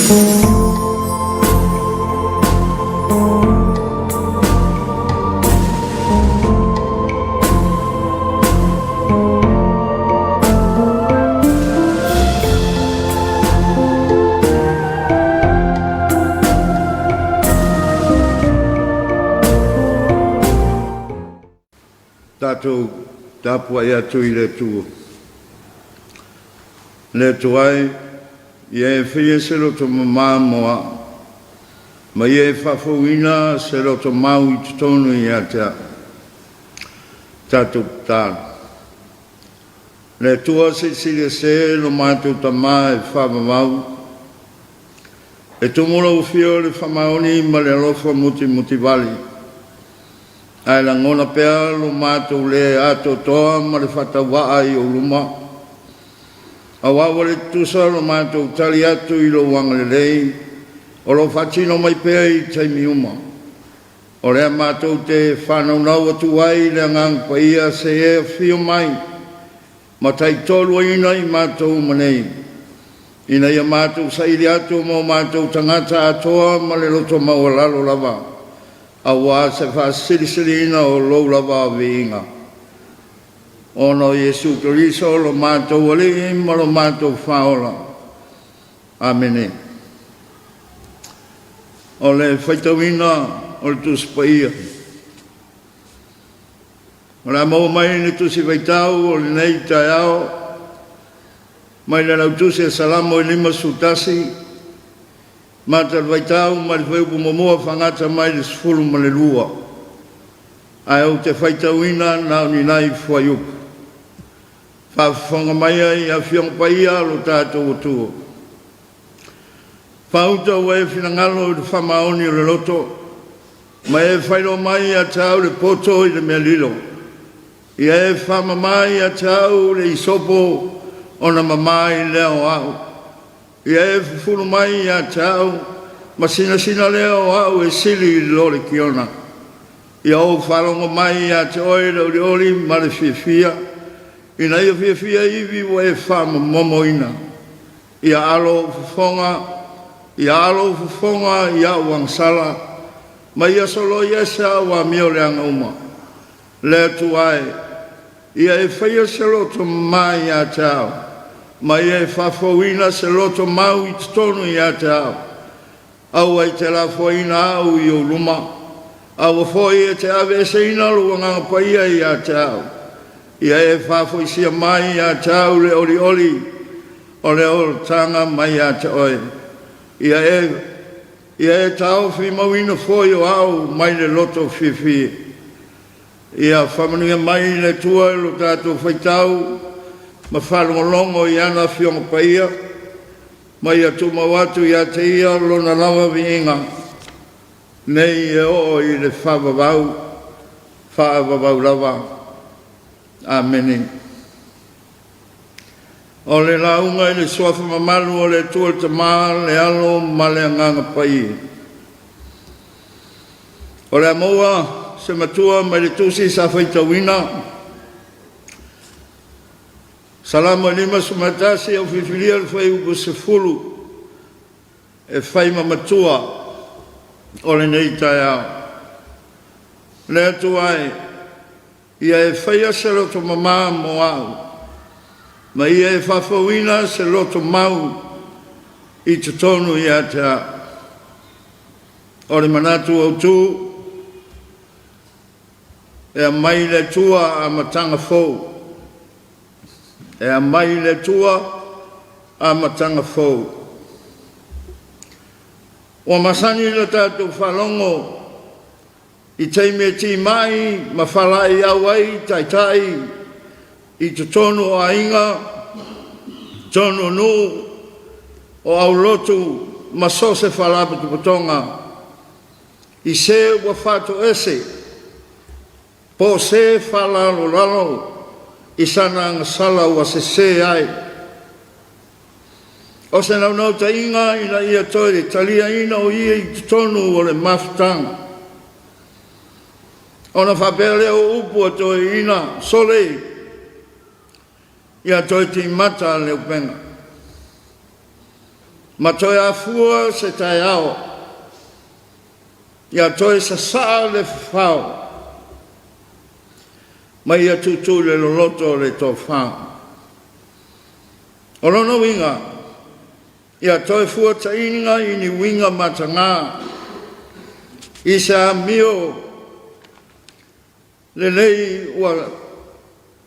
Tato tapua ia tui le tu. Le tuai ia fie se lo to mama moa. Ma ia fafouina se lo to mau I tonu ia ta. Tato ta. Le tua se se lo mato tama e fava mau. E tumula ufio le famaoni ma le alofa muti vali. Ai la ngona pea lo mato le ato toa ma le fatawaa I o luma. Awawa le tusa lo mato tali atu I lo wanga le lei. O lo fatino mai pea I taimi uma. O le mato te whanau nau atu wai le ngang pa ia se e fio mai. Ma tai tolu ina I mato umanei. Ina ia mato sa ili atu mo mato tangata atoa ma le loto mawalalo lava. Awa se fa silisina o lo lava vinga. Ono Yesu Kristo lo mato wali ma lo mato faola. Amen. O le faitawina o le tuspaia. O la mau mai ni tusi faitau o le nei taiao. Mai le nautusi salamo I lima sutasi. Mata vaitau ma le feu momoa whangata mai le sfulu ma le lua. Ai au te whaitauina nao ni nai whaiupu. Whawhanga mai ai a whiong paia lo tātou o tuo. Whauta ue whinangalo I le whamaoni o le loto. Ma e whairo mai a tau le poto I le mea lilo. I e whama mai a tau le isopo o na mamai leo au. Ia e fulu mai a tau, ma sina leo au e sili lore kiona. Ia o whalongo mai a te oe oli ma le fia. Ina ia fia iwi wa e whama momoina. Ia alo fufonga, ia wangsala, ma ia solo ia sa wa mio leanga uma. Le tuai, ia e whaia selo to mai a tau. Ma ia e whawhauina se loto mau I tonu I a te au. Au ai te la whaina au I o luma. Au a whoi e te ave se ina luanga paia I a te au. Ia e whawhaisia mai I a te au le oli. O le ol tanga mai a te oe. Ia e tau whi mawina whoi o au mai le loto whiwhi. Ia whamanuia mai le tua lo tātou whaitau. Ma whalongolongo I ana whionga paia, ma ia tumawatu I a te ia lona lawa viinga. Nei e o I le whawawau lava. Amen. O le launga I le suafa mamalu o le tua te maa le alo ma le anganga paia. O le amoa se matua ma le tusi sa whaitawina. Salamo lima sumatasi au fifilia le fai upo se fulu e fai mamatua o le nei tai au. Le atu ai, ia e fai a se loto mama mo au, ma ia e whawhauina se loto mau I te tonu I a te a. O le manatu au tu, e a mai le tua a matanga fau. E a mai le tua a matanga fau. O masani le tātou whalongo I teime ti mai ma whalai au ai tai I te tonu o ainga, tonu nu o au lotu ma so se whalapa tu patonga. I se ua whato ese, po se whalalo lalo, I sana sala ua se ai. O se nau ta inga ina ia toire, talia ina o ia I tonu o le maftang. O na whapele o upu a toi ina, sole, ia toi ti mata le upenga. Ma toi a fua se tai ao. Ia toi sa saa le whao. Ma ia tutu le loloto le tō whao. O lono winga. Ia toi fua ta ininga ini winga matanga. I sa mio le lei ua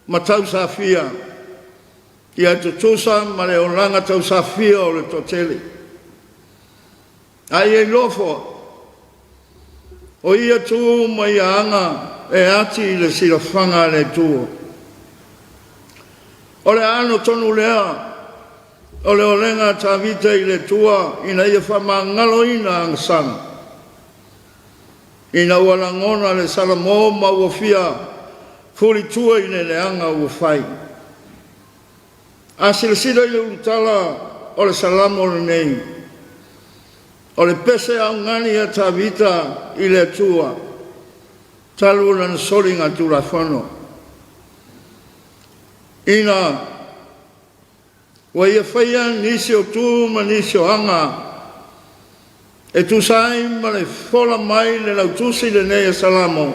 matau sa fia. Ia tutusa ma le olanga tau sa fia o le totele. Ai e lofo. O ia tu ma ia anga e ati le silafanga le tuo. O le ano tonu lea. O le olenga ta vita i le tua ina ia whamangalo ina ang sang. Ina walangona le salamo ma ua fia furi tua ina le anga ua fai. A silasida i le utala o le salamo le nei. O le pese au ngani a ta vita i le tua. Talu na solinga tu la whano. Ina wa ia whaia nisi o tu ma nisi o anga. E tu sai ma le whola mai le lau tusi le nei salamo.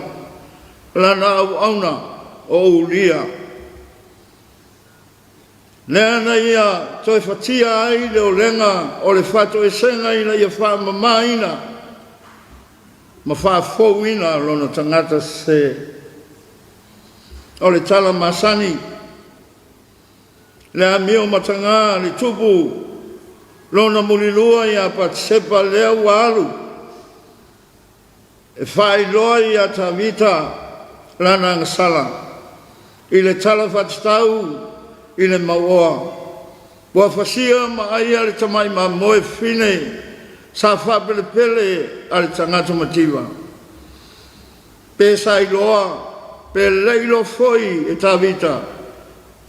Lana au auna o ulia. Nea na ia toi fatia ai le o lenga o le fato e senga ina ia wha mama ina. Ma wha fau ina lona tangata se. O le tala masani. Le amio matanga le tupu. Lona mulilua ia pat sepa lea walu. E whai loa ia ta vita lana ngasala. I le tala fatstau. I le maua. Wa fasia ma aia le tamai ma moe fine. Sa whapele pele ale tangata mativa. Pe sa iloa. Pe leilo foi e ta vita.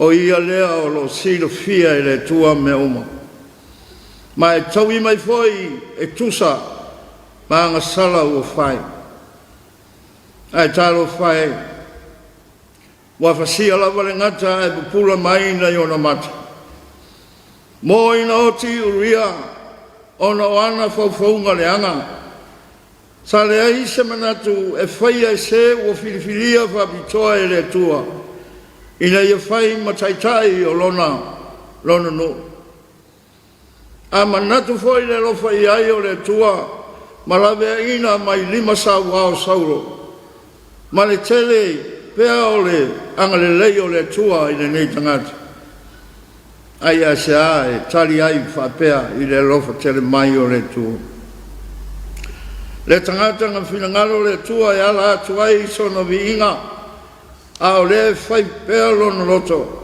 O ia lea o lo silo fia e le tua me uma. Ma e tau i mai foi e tusa. Ma anga sala ua fai. Ai talo fai. Wa fasia lava le ngata e pupula mai na iona mata. Mo ina oti uria, ona wana faufaunga le anga. Sa le ai se manatu e whaia e se ua filifilia whapitoa e le tua. Ina ia whai mataitai o lona no. A manatu foi le lofa i ai o le tua, malawe ina mai 5 sau ao sauro. Ma le tele pea o le angale lei o le tua i le nei tangata. Ai a se a e tali ai whapea i le lofa tele mai o le tua. Le tangata nga finangalo le tua e ala atu ai sono vi inga. A o le whai pea lona loto.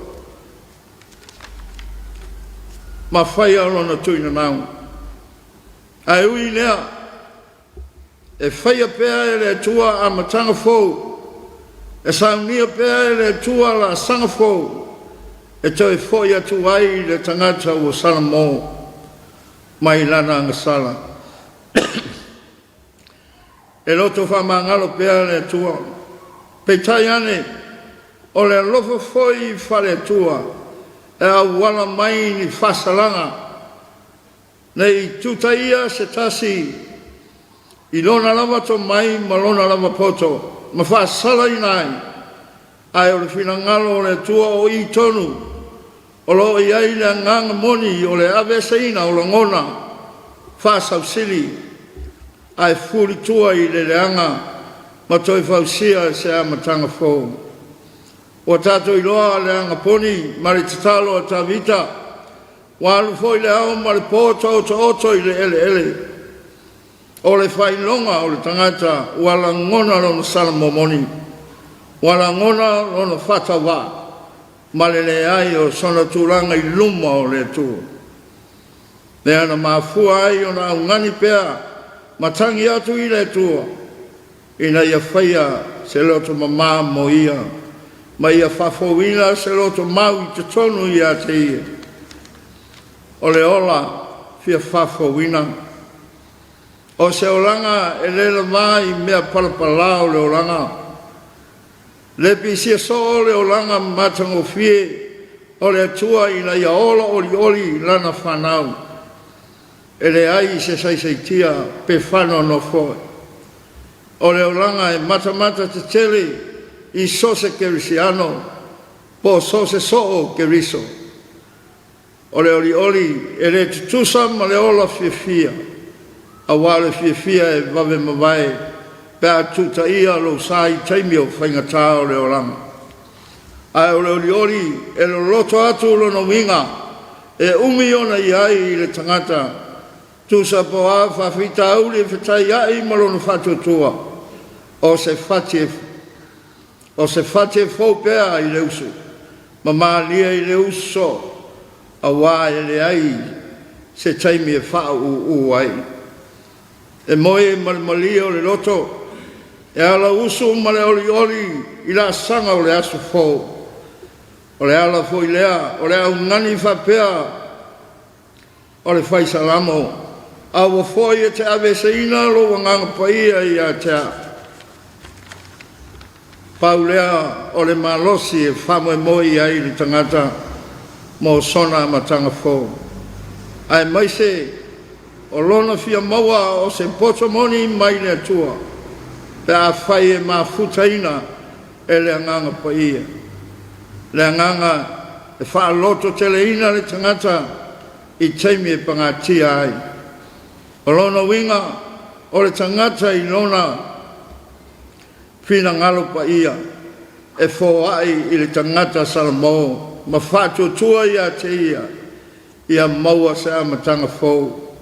Ma whai a lona tuina nau. A ui lea. E whai a pea e le tua a matanga fau. E saunia pea e le tua la sangafo. E toi foi atu ai le tangata o salamo. Mai lana ngasala. E loto whamangalo pea le tua. Peitai ane. O le lofa foi fale tua. E a wala mai ni whasalanga. Nei tutaia se tasi. I lona lava to mai ma lona lava poto. Ma fa sala inai. Ai o le finangalo o le tua o i tonu. O lo i ai le nganga moni o le ave seina o le ngona. Fa sausili. Ai furi tua i le leanga. Ma toi fausia se a matanga fōu. O tato i loa le anga poni. Ma le tatalo a ta vita. Wa alu foi le au ma le poto oto i le ele. O le whailonga o le tangata wala ngona lona salamo moni. Wala ngona lona whatawa. Ma le ai o sona tūranga i luma o le tū. Le ana mafua ai o na ungani pea. Matangi atu i le tū. Ina ia whaia se loto mama mo ia. Ma ia whafowina se loto mau i te tonu i a te ia. O le ola fia whafowina. O se olanga e lela mai mea palapala o le olanga. Le pisia so o le olanga matango fie o le atua ina ia ola oli lana whanau. e le ai se saisaitia pe whano no foe. O le oranga e mata te tele I sose kerisiano, po sose soo keriso. O le oli e le tutusa ma le ola fia. A wale fia e vave mawai, pe a tuta ia lo sai taimio whaingatā o le oranga. Ai o le oli e lo loto atu lo no winga, e umiona iai le tangata, tusa po a whawhita au le whatai ai malono whatutua, o se fate pea I le usu, ma maalia I le uso, a wā e le ai, se taimi e whau ai. E moe malia o le loto, e ala usu ma le oli I la sanga o le asu fōu. O le ala fo I lea, o le au ngani whapea, o le whai salamo, a wa fōi e te ave se ina lo wanganga paia I a tea. Paulea o le malosi e whamoe moi ai li tangata mo sona matanga fōu. Ai maise o lona fia maua o se potomoni mai le atua, pe a whai e mawhutaina e le anganga paia. Le anganga e wha loto teleina le tangata I teimi e pangatia ai. O lona winga o le tangata I lona fina ngalo pa ia e fo ai I le tangata salamo ma fatu tua ia te ia maua se amatanga fou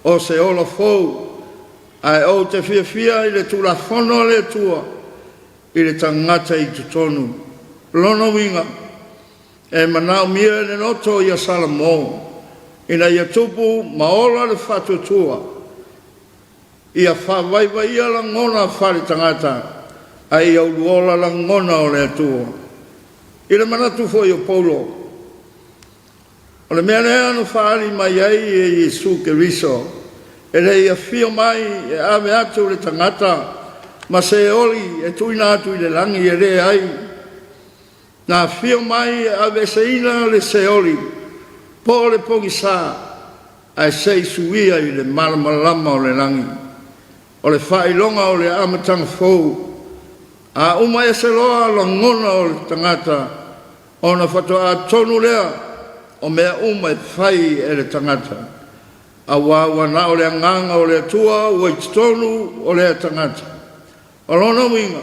o se ola fou ai o te fia I le tula fono le tua I le tangata I tutonu lono winga e manau mia le noto ia salamo ina ia tupu maola le fatu tua ia whawaiwa ia la ngona whare tangata ai au luola la ngona o le atua. I le manatu fo I o Paulo. O le mea lea no whaari mai ai e Jesu Keriso. E le ia fio mai e ave atu le tangata. Ma se oli e tuina atu I le langi e le ai. Na fio mai e ave seina le se oli. Po le pongi sa. Ai sei suia I le malamalama o le langi. O le whailonga o le amatanga fou. A uma e se loa la ngona o le tangata, o na whatoa tonu lea, o mea uma e whai e le tangata. A wawa na o le nganga o le atua, o i tonu o le tangata. O lona winga,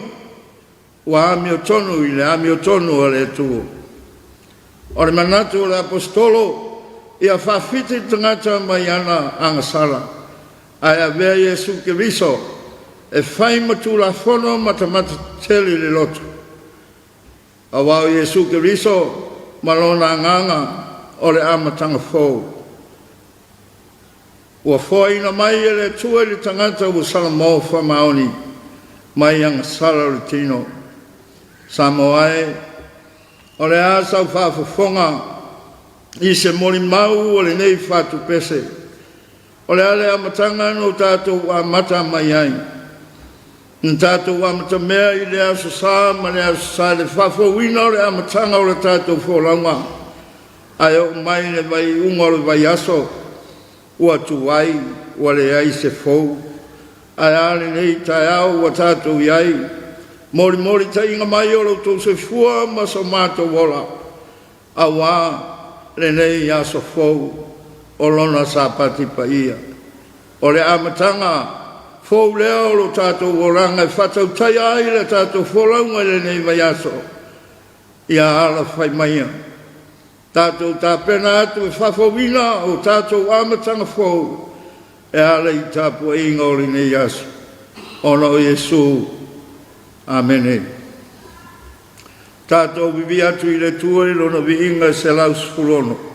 wa ami o tonu I le ami o tonu o le atua. O le manatu o le apostolo, ia whawhiti tangata mai ana angasala. Ai a vea Jesu Keriso, e whai matu la whono matamata tele le loto. A wau Jesu Keriso malona nganga o le amatanga fōu. Ua whoina mai e le tua le tangata u salamo whamaoni mai anga sala le tino. Samoae o le asa u whawhawhonga I se mori mau o le nei whatu pese. O le ale amatanga no tātou a mata mai ai. Tātou amata mea I le aso sā, ma le aso sā le whawhawina o le amatanga o le tātou wholaunga. Ai o mai le vai unga o le vai aso, ua tuwai, ua le ai se fau. Ai ale nei tai au ua tātou iai. Mori ta inga mai o lo tau se fua ma sa mātou wola. A wā le nei aso fau, o lona sa pati pa ia. O le amatanga, fōu lea o lo tātou oranga e whatau tai ai le tātou wholaunga le nei vai aso. Ia ala whai maia. Tātou tā pena atu e whawhawina o tātou amatanga fōu. E ala I tāpua inga o le nei aso. Ono o Jesu. Amene. Tātou vivi atu I le tua I lona vi inga se lau sfulono.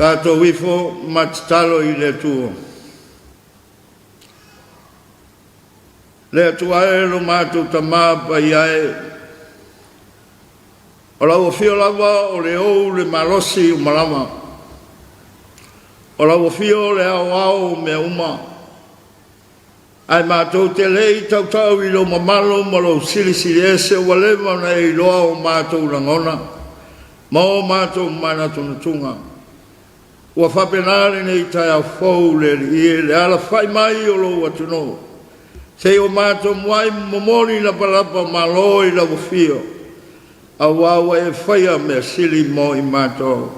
Tato wifo matalo I le tuo. Le tuae lo mātou tamapa iae. O lau o fio lava o le ou le malosi o malama. O lau o fio le au au me uma. Ai mātou te lei tau tau I lo mamalo ma lo sili sili ese o walema na I loa o mātou langona. Ma o mātou mana tunatunga. Ua whapenare nei tai au fau le le ala whai mai o lo atuno. Se o mātou mwai momori na palapa maloi la wafio. A wawa e whaia mea sili mo I mātou.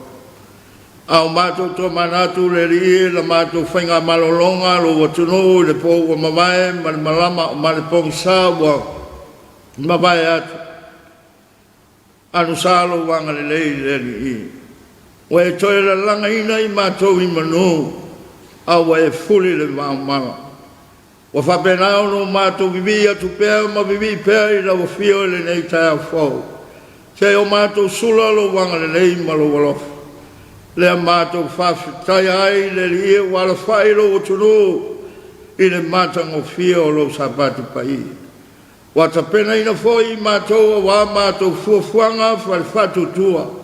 Au mātou to manatu le rie la mātou whainga malolonga lo watuno le po wa mamae ma le malama o ma le pong sa wa mamae atu. Anu salo wanga le lei le rie. Wa e toi la langa ina I mātou I manu. A wa e fuli le mama. Wa whapenao no mātou vivi atu pēr ma vivi pēr I la wafio le nei tai au fau. Se o mātou sula lo wanga le nei ma lo walofa. Le a mātou whawhitai ai le rie wala whairo o tunu I le mātango fio lo sapati pai. Wa ta pena ina foi mātou wa mātou fuafuanga whatu tua.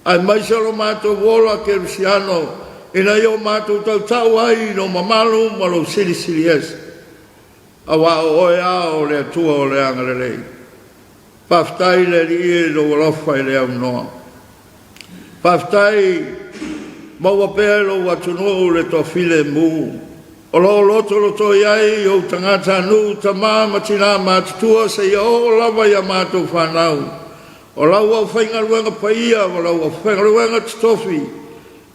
Ai maisa lo mātou wola kerusiano ina yo mātou tau tau ai no mamalu ma lo sili sili esi. Awa oe ao le atua o le anga le lei. Paftai le rie lo walofa I le au noa. Paftai maua pēr lo watuno le tofile mu. O lo loto loto iai o tangata anu tamā matina mātutua se ia o lava ia mātou whanau. O lau au whaingaruenga paia, o lau au whaingaruenga titofi.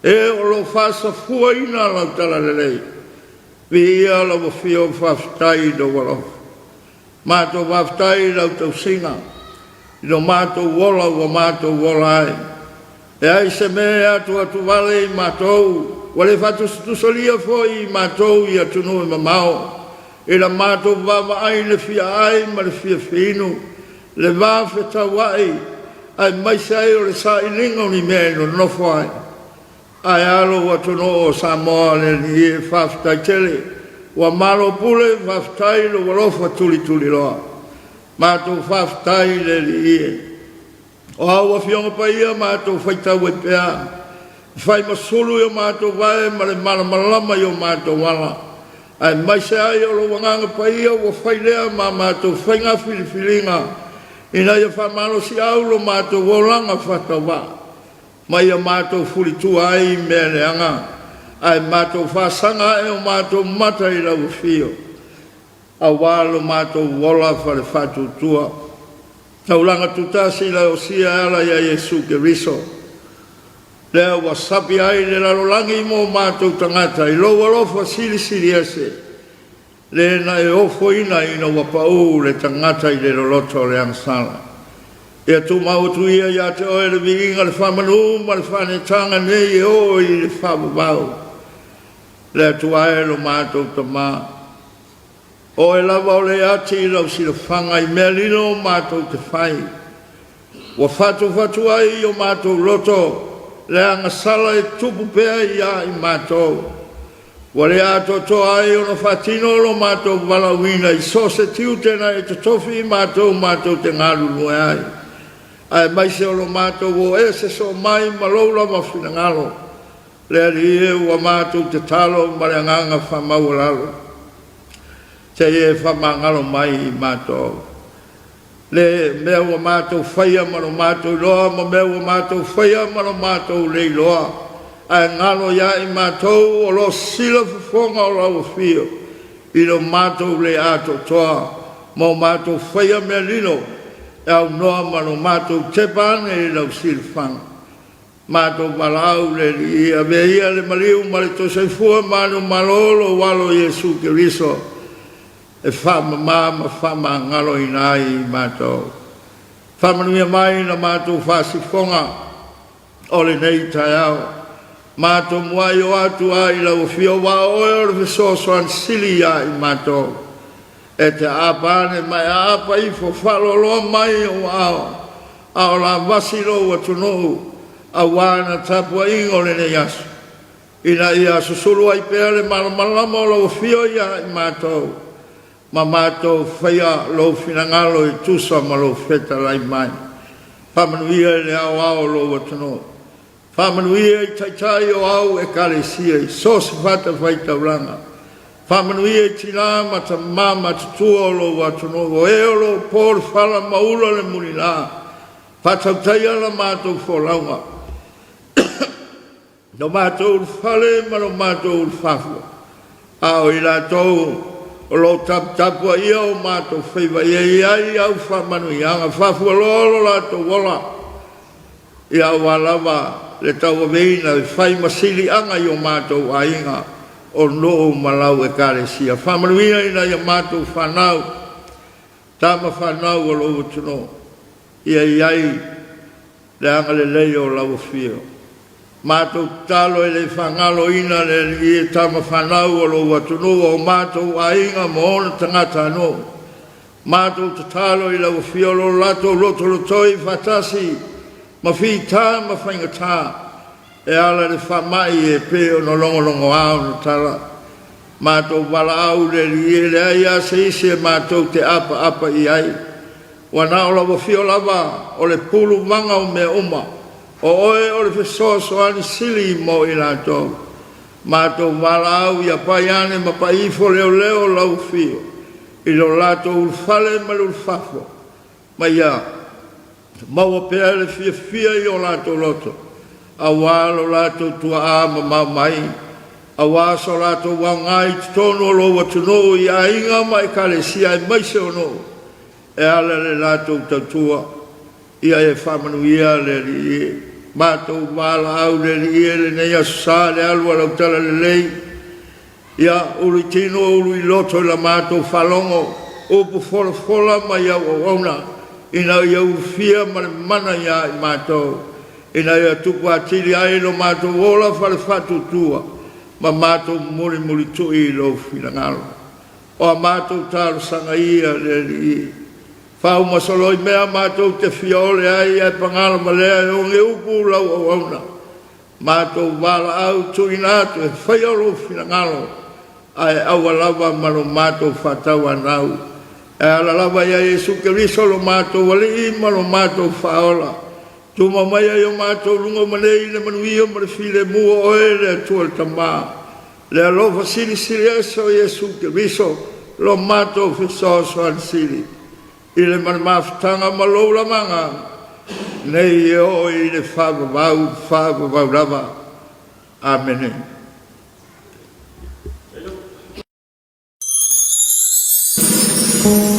E o lo whasa fuaina lau tala le lei. Vi ia la wafio whaftai do walo. Mātou whaftai lau tau singa. Ino mātou wola wa mātou wola ai. E ai se me atu atu wale I mātou. Wale whatu stusolia foi I mātou I atunu I mamao. E la mātou wawa ai le fia ai ma le fia finu. Le wafe tawai. Ai maisa ai o le sa ilinga o ni mea no nofo ai. Ai alo watono o Samoa le ni e whaftai tele. Wa malo pule whaftai lo walofa tuli tuli loa. Mātou whaftai le ni e. O hawa fionga pa ia mātou whaitau e pēa. Whai masulu i o mātou wae ma le malamalama I o mātou wala. Ai maisa ai o lo wanganga pa ia wa whailea ma mātou whainga filifilinga. Ina ia whamalo si au lo mātou wolanga whatawa. Mai a mātou furitu ai mea leanga. Ai mātou whasanga e o mātou mata I lau fio. A walo mātou wola whare whatu tua. Taulanga tutasi la o sia ala ia Yesu ke riso. Lea wasapi ai le larolangi mo mātou tangata. I lo walofa sili sili ese. Le na e ofo ina ina wapau le tangata I le loloto le angsala. Ia tu mautu ia ia te oe le viginga le whamanu ma le whanetanga nei e o I le whamabau. Le tu ae lo mātou tamā. O e lava o le ati I lau si le whanga I mea lino o mātou te whai. Wa whatu ai o mātou loto. Le anga sala e tupu pēa ia I mātou. Wa le ato to ai o no whatino lo mātou walawina I so se tiu tena e te tofi I mātou te ngaru nue ai. Ai mai se o lo mātou o e se so mai maloula ma whina ngalo. Le ari e ua mātou te talo ma le anganga whamau lalo. Te e whamangalo mai I mātou. Le mea ua mātou whaia ma no mātou loa, ma mea ua mātou whaia ma no mātou lei loa. Ai ngalo ia I mātou o lo sila fufonga o lau fio. I lo mātou le ato toa, ma o mātou whaia mea lino. E au noa ma no mātou tepane I lau silfanga. Mātou malau le li ia veia le maliu ma le tosaifua ma no malolo walo Yesu ke riso. E whama ma whama ngalo ina I mātou. Whama nuia mai na mātou whasifonga o le nei tai au. Mātou muai o atu ai lau fio wa oe o le fisoso an sili ia I mātou. E te apane mai apa I fo whaloloa mai o ao. A o la vasilo wa tunou a wana tapua ingo le ne yasu. ina ia susulu ai pea le malamalama o lau fio ia i mātou. Ma mātou whaia lau finangalo i tusa ma lau feta lai mai. Whamanuia le au au lau atano. Whamanuia i taitai o au e kalesia i sosi whata whaitauranga. Whamanuia i tina mata mama tutua o lau atano. O e o lau pōr whala maula le muni la. Whatautai ala mātou wholaunga. No mātou whale ma no mātou whafua. Ao i rātou o lo tapua ia o mātou whaiva ai au whamanu i anga whafua lolo rātou wola. I au walawa le tau veina i whai masili anga i o mātou ainga o noo malau e kāresia. Whamanu ia ina i mātou whanau. Tāma whanau o lo utuno. Ia iai le anga le leo lau fio. Mātou talo e le whangalo ina le i tama whanau o lo watunua o mātou ainga mo ona tangata anō. Mātou talo i lau whiolo lato loto lotoi whatasi ma whi tā ma whainga tā e ala le whamai e pe o no longo au no tala. Mātou wala au le li e le ai ase isi e mātou te apa i ai. Wana o lau whiolava o le pulu manga o mea uma. O oe o le fesoso ani sili mo i rātou. Mātou wala au ia pai ane ma pai ifo leo lau fio. I lo rātou ulfale ma l'ulfafo. Ma ia, maua pēr le fia i o rātou loto. A wālo rātou tua āma mau mai. A wāso rātou wangai tonu o lo watuno i a inga mai kalesia e maise o no. E ala le rātou tautua. Ia e whamanuia le li e. Mātou wala au le li e le nei asa le alua lau tala le lei. Ia ulu tino ulu i loto la mātou whalongo. Upu fola mai au o ona. Ina ia ufia ma le mana ia i mātou. Ina ia tupu atiri ai lo mātou ola whale whatu tua. Ma mātou muri tui lo whilangalo. O a mātou tāru sanga ia le li e. Whau masoloi mea mātou te fiole ai e pangala malea e onge upu lau au auna. Mātou wala au tuinatu e whaiolo whilangalo. Ai awa lava malo mātou whatau anau. E ala lava ia Jesu Keriso lo mātou wali I malo mātou whaola. Tuma mai ai o mātou lunga manei le manuia ma le while mua oe le atua le tamā. Le alofa sili eso Jesu Keriso lo mātou whisoso an sili. I le manamafutanga malou la manga. Nei e o I le whavavau lava. Amen. Thank you.